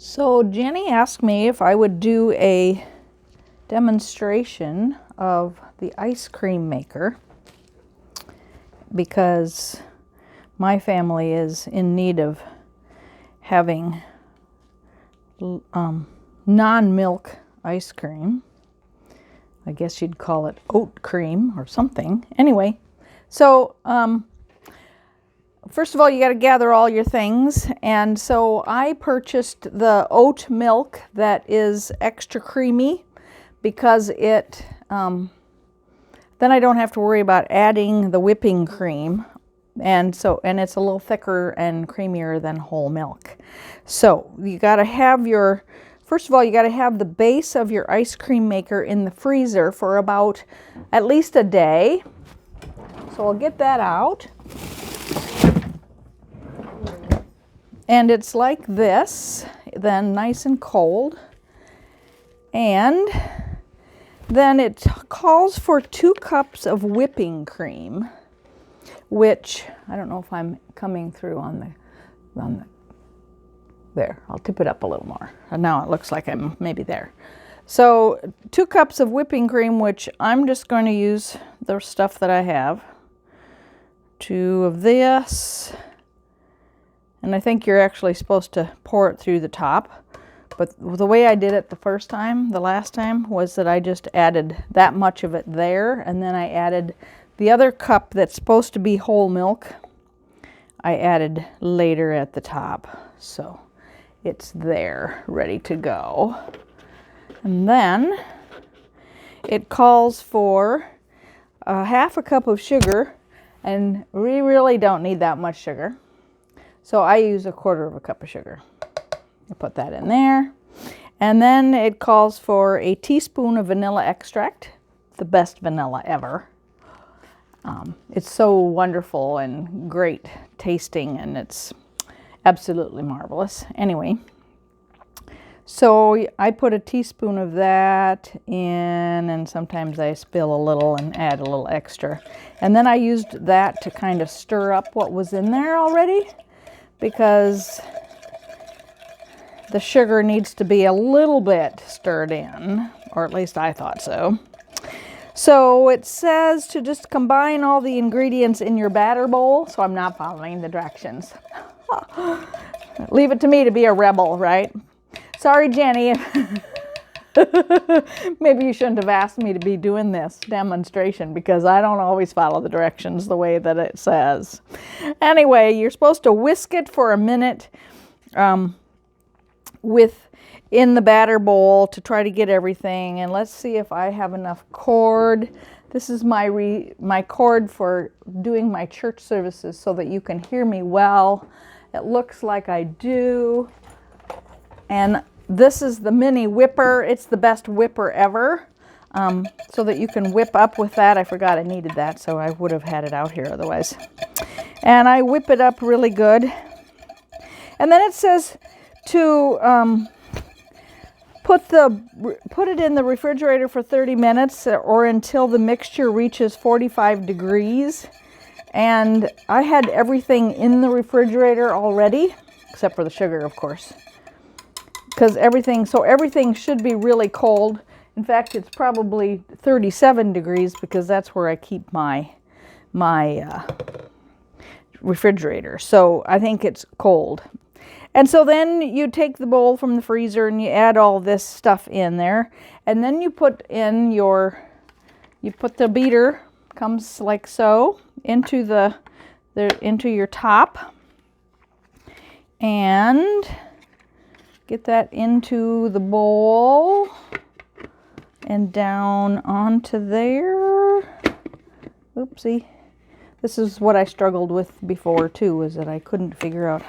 So Jenny asked me if I would do a demonstration of the ice cream maker because my family is in need of having non-milk ice cream. I guess you'd call it oat cream or something. Anyway, so first of all, you got to gather all your things. And so I purchased the oat milk that is extra creamy because it, then I don't have to worry about adding the whipping cream. And it's a little thicker and creamier than whole milk. So you got to have first of all, you got to have the base of your ice cream maker in the freezer for about at least a day. So I'll get that out. And it's like this, then nice and cold. And then it calls for 2 cups of whipping cream, which I don't know if I'm coming through on the there. I'll tip it up a little more. And now it looks like I'm maybe there. So 2 cups of whipping cream, which I'm just going to use the stuff that I have. 2 of this. And I think you're actually supposed to pour it through the top. But the way I did it the last time, was that I just added that much of it there. And then I added the other cup that's supposed to be whole milk. I added later at the top. So it's there, ready to go. And then it calls for half a cup of sugar. And we really don't need that much sugar. So I use 1/4 cup of sugar. I put that in there. And then it calls for a teaspoon of vanilla extract, the best vanilla ever. It's so wonderful and great tasting, and it's absolutely marvelous. Anyway, so I put a teaspoon of that in, and sometimes I spill a little and add a little extra. And then I used that to kind of stir up what was in there already, because the sugar needs to be a little bit stirred in, or at least I thought so. So it says to just combine all the ingredients in your batter bowl, so I'm not following the directions. Leave it to me to be a rebel, right? Sorry, Jenny. Maybe you shouldn't have asked me to be doing this demonstration because I don't always follow the directions the way that it says. Anyway, you're supposed to whisk it for a minute in the batter bowl to try to get everything. And let's see if I have enough cord. This is my cord for doing my church services so that you can hear me well. It looks like I do. And this is the mini whipper. It's the best whipper ever, so that you can whip up with that. I forgot I needed that, so I would have had it out here otherwise. And I whip it up really good. And then it says to put it in the refrigerator for 30 minutes or until the mixture reaches 45 degrees. And I had everything in the refrigerator already, except for the sugar, of course. Because everything should be really cold. In fact, it's probably 37 degrees because that's where I keep my refrigerator. So I think it's cold. And so then you take the bowl from the freezer and you add all this stuff in there. And then you put the beater, comes like so, into into your top. And get that into the bowl and down onto there. Oopsie. This is what I struggled with before too, is that I couldn't figure out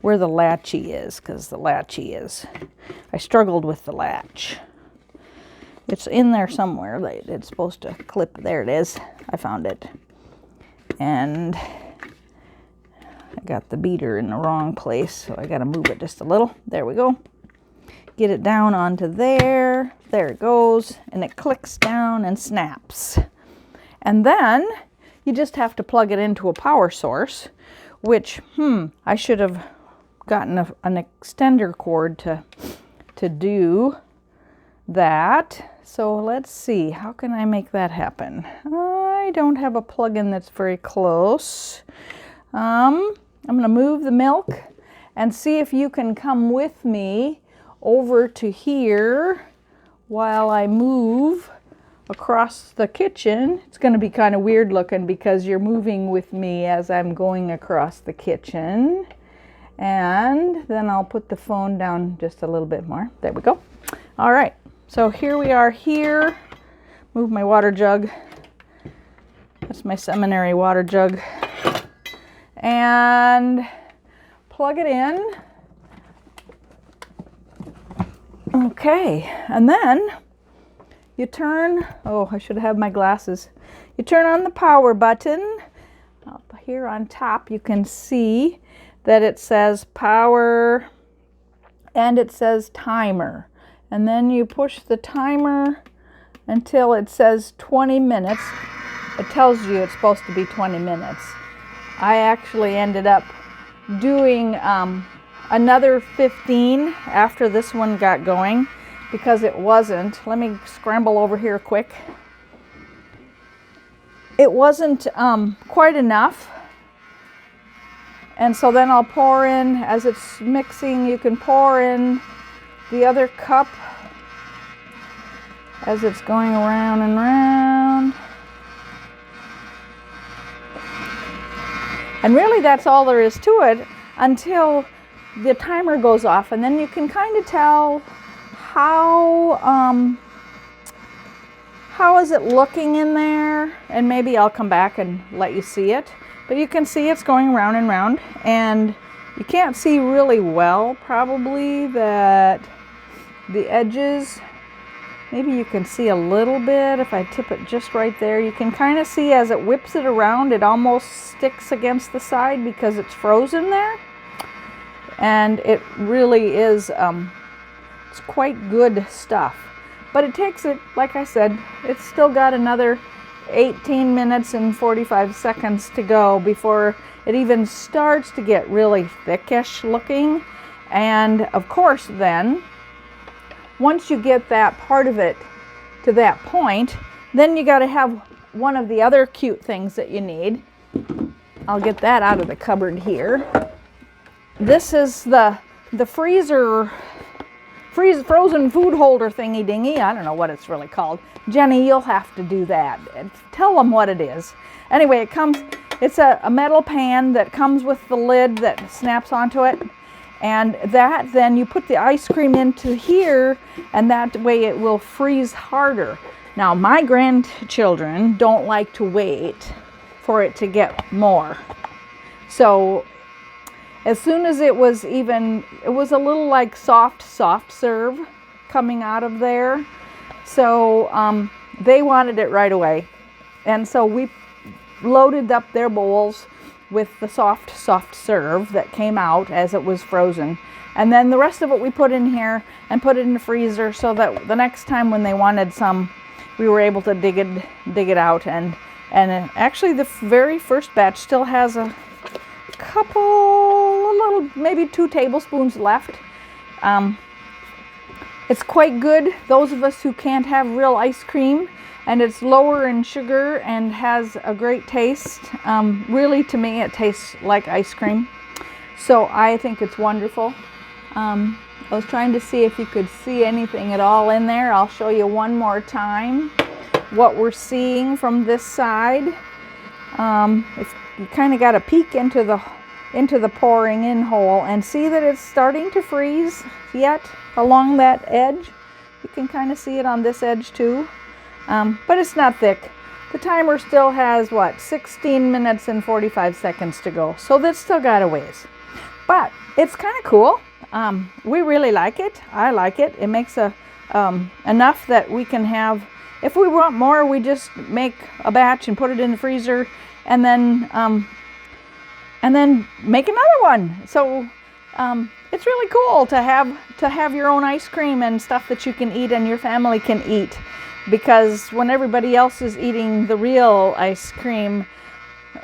where the latchy is, because I struggled with the latch. It's in there somewhere. It's supposed to clip. There it is. I found it. And I got the beater in the wrong place, so I got to move it just a little. There we go. Get it down onto there. There it goes. And it clicks down and snaps. And then you just have to plug it into a power source, which, I should have gotten an extender cord to do that. So let's see, how can I make that happen? I don't have a plug-in that's very close. I'm going to move the milk and see if you can come with me over to here while I move across the kitchen. It's going to be kind of weird looking because you're moving with me as I'm going across the kitchen. And then I'll put the phone down just a little bit more. There we go. All right, so here we are here. Move my water jug. That's my seminary water jug. And plug it in. Okay, and then you turn, oh, I should have my glasses. You turn on the power button. Up here on top you can see that it says power and it says timer. And then you push the timer until it says 20 minutes. It tells you it's supposed to be 20 minutes. I actually ended up doing another 15 after this one got going because it wasn't, let me scramble over here quick. It wasn't quite enough. And so then I'll pour in, as it's mixing, you can pour in the other cup as it's going around and round. And really that's all there is to it until the timer goes off, and then you can kind of tell how is it looking in there, and maybe I'll come back and let you see it. But you can see it's going round and round, and you can't see really well probably that the edges, maybe you can see a little bit if I tip it just right there. You can kind of see as it whips it around, it almost sticks against the side because it's frozen there. And it really is, it's quite good stuff. But it takes it, like I said, it's still got another 18 minutes and 45 seconds to go before it even starts to get really thickish looking. And of course then, once you get that part of it to that point, then you got to have one of the other cute things that you need. I'll get that out of the cupboard here. This is the frozen food holder thingy dingy. I don't know what it's really called. Jenny, you'll have to do that and tell them what it is. Anyway, it's a metal pan that comes with the lid that snaps onto it. And that, then you put the ice cream into here, and that way it will freeze harder. Now, my grandchildren don't like to wait for it to get more. So as soon as it was a little like soft serve coming out of there. So they wanted it right away. And so we loaded up their bowls with the soft serve that came out as it was frozen. And then the rest of it we put in here and put it in the freezer so that the next time when they wanted some, we were able to dig it out. And actually the very first batch still has a little, maybe 2 tablespoons left. It's quite good. Those of us who can't have real ice cream, and it's lower in sugar and has a great taste. Really, to me, it tastes like ice cream. So I think it's wonderful. I was trying to see if you could see anything at all in there. I'll show you one more time what we're seeing from this side. If you kind of got a peek into the pouring in hole and see that it's starting to freeze yet along that edge. You can kind of see it on this edge too. But it's not thick. The timer still has, 16 minutes and 45 seconds to go. So that's still got a ways. But it's kind of cool. We really like it. I like it. It makes enough that we can have, if we want more, we just make a batch and put it in the freezer and then make another one. So it's really cool to have your own ice cream and stuff that you can eat and your family can eat. Because when everybody else is eating the real ice cream,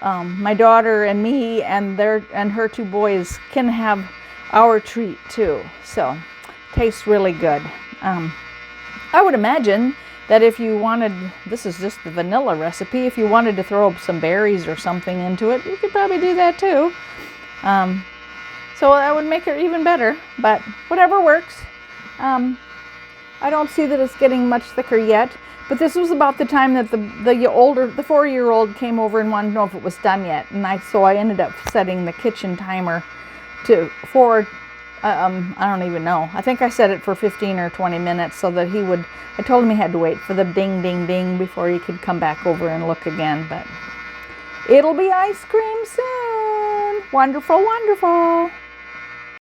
my daughter and me and her 2 boys can have our treat too. So tastes really good. I would imagine that if you wanted, this is just the vanilla recipe, if you wanted to throw some berries or something into it, you could probably do that too. So that would make it even better, but whatever works. I don't see that it's getting much thicker yet, but this was about the time that the 4-year-old came over and wanted to know if it was done yet, and so I ended up setting the kitchen timer for I don't even know. I think I set it for 15 or 20 minutes so that I told him he had to wait for the ding, ding, ding before he could come back over and look again, but it'll be ice cream soon. Wonderful, wonderful.